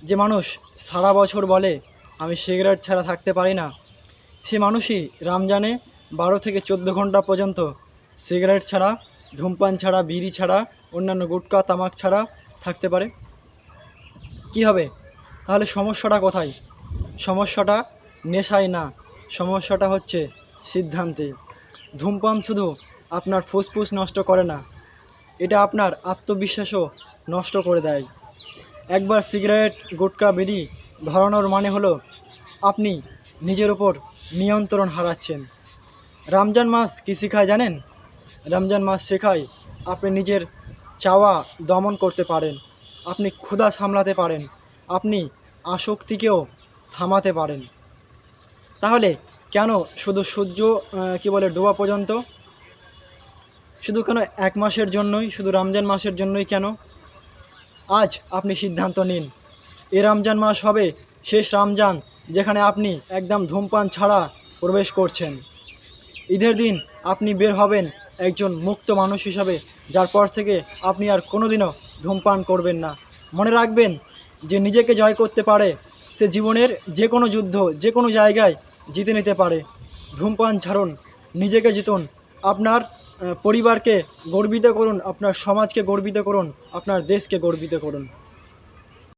যে মানুষ সারা বছর বলে আমি সিগারেট ছাড়া থাকতে পারি না, সে মানুষই রমজানে 12 থেকে 14 ঘন্টা পর্যন্ত সিগারেট ছাড়া, ধূমপান ছাড়া, বিড়ি ছাড়া, অন্যান্য গুটখা তামাক ছাড়া থাকতে পারে। কি হবে তাহলে? সমস্যাটা কোথায়? সমস্যাটা নেশায় না, সমস্যাটা হচ্ছে সিদ্ধান্তে। ধূমপান শুধু আপনার ফুসফুস নষ্ট করে না, এটা আপনার আত্মবিশ্বাসও নষ্ট করে দেয়। একবার সিগারেট, গুটখা, বিড়ি ধরানোর মানে হলো আপনি নিজের ওপর নিয়ন্ত্রণ হারাচ্ছেন। রমজান মাস কী শেখায় জানেন? রমজান মাস শেখায় আপনি নিজের চাওয়া দমন করতে পারেন, আপনি ক্ষুধা সামলাতে পারেন, আপনি আসক্তিকেও থামাতে পারেন। তাহলে কেন শুধু সূর্য ডোবা পর্যন্ত? শুধু কেন 1 মাসের জন্যই, শুধু রমজান মাসের জন্যই কেন? আজ আপনি সিদ্ধান্ত নিন, এ রমজান মাস হবে শেষ রমজান যেখানে আপনি একদম ধূমপান ছাড়া প্রবেশ করছেন। ঈদের দিন আপনি বের হবেন একজন মুক্ত মানুষ হিসাবে, যার পর থেকে আপনি আর কোনোদিনও ধূমপান করবেন না। মনে রাখবেন, যে নিজেকে জয় করতে পারে সে জীবনের যে কোনো যুদ্ধ যে কোনো জায়গায় জিতে নিতে পারে। ধূমপান ছাড়ুন, নিজেকে জিতুন, আপনার পরিবারকে গর্বিত করুন, আপনার সমাজকে গর্বিত করুন, আপনার দেশকে গর্বিত করুন।